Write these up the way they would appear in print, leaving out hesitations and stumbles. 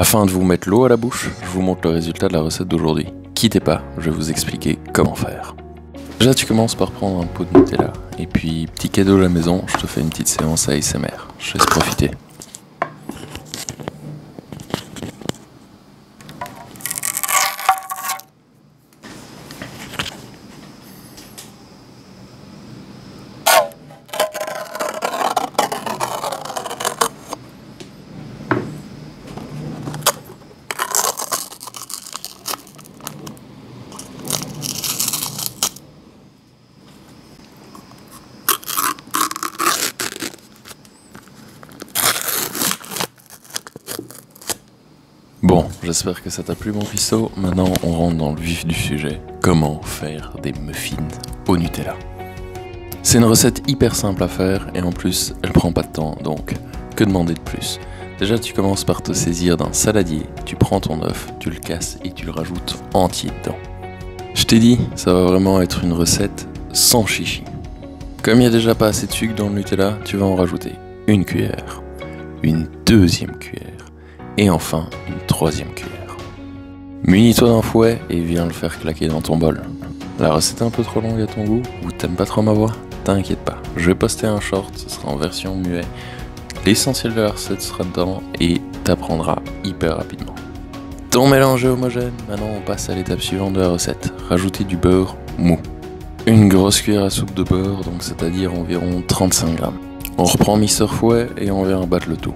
Afin de vous mettre l'eau à la bouche, je vous montre le résultat de la recette d'aujourd'hui. Quittez pas, je vais vous expliquer comment faire. Déjà tu commences par prendre un pot de Nutella, et puis petit cadeau à la maison, je te fais une petite séance ASMR. Je laisse profiter. Bon, j'espère que ça t'a plu mon cuistot. Maintenant, on rentre dans le vif du sujet. Comment faire des muffins au Nutella. C'est une recette hyper simple à faire et en plus, elle prend pas de temps, donc que demander de plus? Déjà, tu commences par te saisir d'un saladier, tu prends ton œuf, tu le casses et tu le rajoutes entier dedans. Je t'ai dit, ça va vraiment être une recette sans chichi. Comme il n'y a déjà pas assez de sucre dans le Nutella, tu vas en rajouter une cuillère, une deuxième cuillère, et enfin une troisième cuillère. Munis-toi d'un fouet et viens le faire claquer dans ton bol. La recette est un peu trop longue à ton goût ou t'aimes pas trop ma voix? T'inquiète pas, je vais poster un short, ce sera en version muet. L'essentiel de la recette sera dedans et t'apprendras hyper rapidement. Ton mélange est homogène, maintenant on passe à l'étape suivante de la recette. Rajouter du beurre mou. Une grosse cuillère à soupe de beurre, donc c'est-à-dire environ 35 grammes. On reprend Mister Fouet et on vient battre le tout.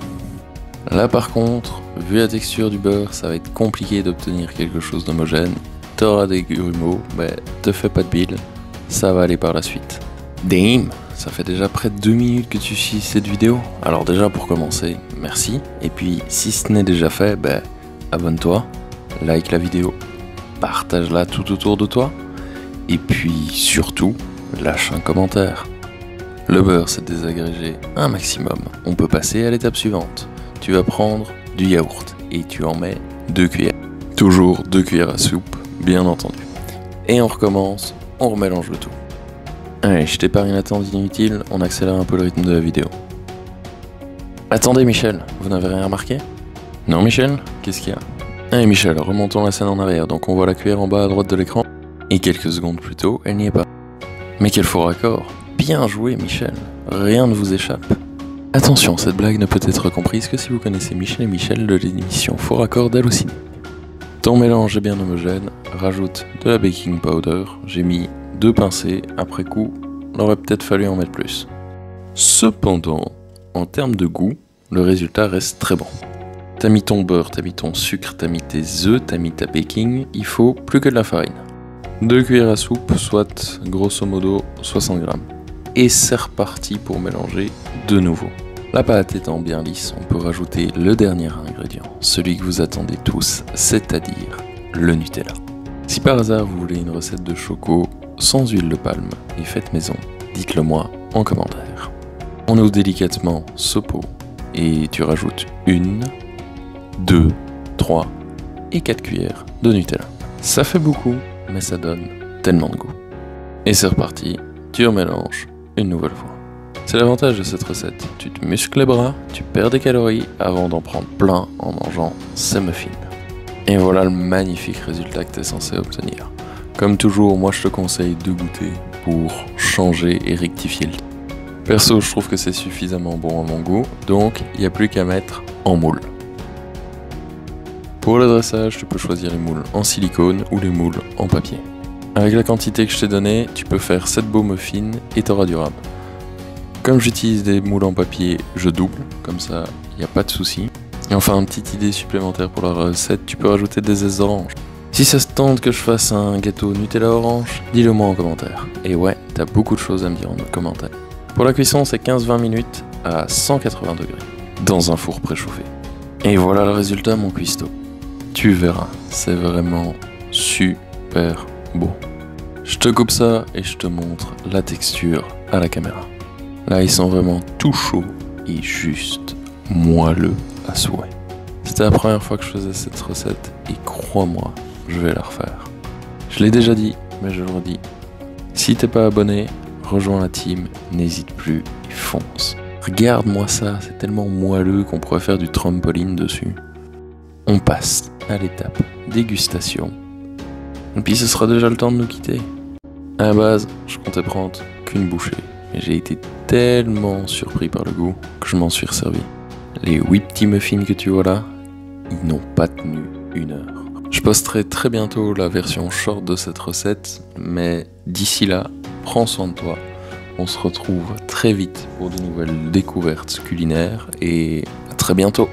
Là par contre, vu la texture du beurre, ça va être compliqué d'obtenir quelque chose d'homogène. T'auras des grumeaux, mais te fais pas de bile, ça va aller par la suite. Damn, ça fait déjà près de 2 minutes que tu suis cette vidéo. Alors déjà pour commencer, merci. Et puis si ce n'est déjà fait, abonne-toi, like la vidéo, partage-la tout autour de toi. Et puis surtout, lâche un commentaire. Le beurre s'est désagrégé un maximum, on peut passer à l'étape suivante. Tu vas prendre du yaourt et tu en mets 2 cuillères. Toujours 2 cuillères à soupe, bien entendu. Et on recommence, on remélange le tout. Allez, je t'épargne l'attente inutile, on accélère un peu le rythme de la vidéo. Attendez Michel, vous n'avez rien remarqué? Non Michel, qu'est-ce qu'il y a? Allez Michel, remontons la scène en arrière, donc on voit la cuillère en bas à droite de l'écran. Et quelques secondes plus tôt, elle n'y est pas. Mais quel faux raccord! Bien joué Michel, rien ne vous échappe. Attention, cette blague ne peut être comprise que si vous connaissez Michel et Michel de l'émission Faux Raccord d'Allociné. Ton mélange est bien homogène, rajoute de la baking powder, j'ai mis 2 pincées, après coup, il aurait peut-être fallu en mettre plus. Cependant, en termes de goût, le résultat reste très bon. T'as mis ton beurre, t'as mis ton sucre, t'as mis tes œufs, t'as mis ta baking, il faut plus que de la farine. 2 cuillères à soupe, soit grosso modo 60 grammes. Et c'est reparti pour mélanger de nouveau. La pâte étant bien lisse, on peut rajouter le dernier ingrédient, celui que vous attendez tous, c'est-à-dire le Nutella. Si par hasard vous voulez une recette de choco sans huile de palme et faite maison, dites-le moi en commentaire. On ouvre délicatement ce pot et tu rajoutes 1, 2, 3 et 4 cuillères de Nutella. Ça fait beaucoup, mais ça donne tellement de goût. Et c'est reparti, tu remélanges une nouvelle fois. C'est l'avantage de cette recette, tu te muscles les bras, tu perds des calories avant d'en prendre plein en mangeant ces muffins. Et voilà le magnifique résultat que tu es censé obtenir. Comme toujours, moi je te conseille de goûter pour changer et rectifier le. Perso, je trouve que c'est suffisamment bon à mon goût, donc il n'y a plus qu'à mettre en moule. Pour le dressage, tu peux choisir les moules en silicone ou les moules en papier. Avec la quantité que je t'ai donnée, tu peux faire 7 beaux muffins et t'auras durable. Comme j'utilise des moules en papier, je double, comme ça il n'y a pas de souci. Et enfin, une petite idée supplémentaire pour la recette, tu peux rajouter des zestes d'orange. Si ça se tente que je fasse un gâteau Nutella orange, dis-le moi en commentaire. Et ouais, t'as beaucoup de choses à me dire en commentaire. Pour la cuisson, c'est 15-20 minutes à 180 degrés, dans un four préchauffé. Et voilà le résultat mon cuistot. Tu verras, c'est vraiment super beau. Je te coupe ça et je te montre la texture à la caméra. Là, ils sont vraiment tout chauds et juste moelleux à souhait. C'était la première fois que je faisais cette recette et crois-moi, je vais la refaire. Je l'ai déjà dit, mais je le redis. Si t'es pas abonné, rejoins la team, n'hésite plus et fonce. Regarde-moi ça, c'est tellement moelleux qu'on pourrait faire du trampoline dessus. on passe à l'étape dégustation. Et puis ce sera déjà le temps de nous quitter. À la base, je comptais prendre qu'une bouchée, mais j'ai été tellement surpris par le goût que je m'en suis resservi. Les 8 petits muffins que tu vois là, ils n'ont pas tenu 1 heure. Je posterai très bientôt la version short de cette recette, mais d'ici là, prends soin de toi. On se retrouve très vite pour de nouvelles découvertes culinaires et à très bientôt.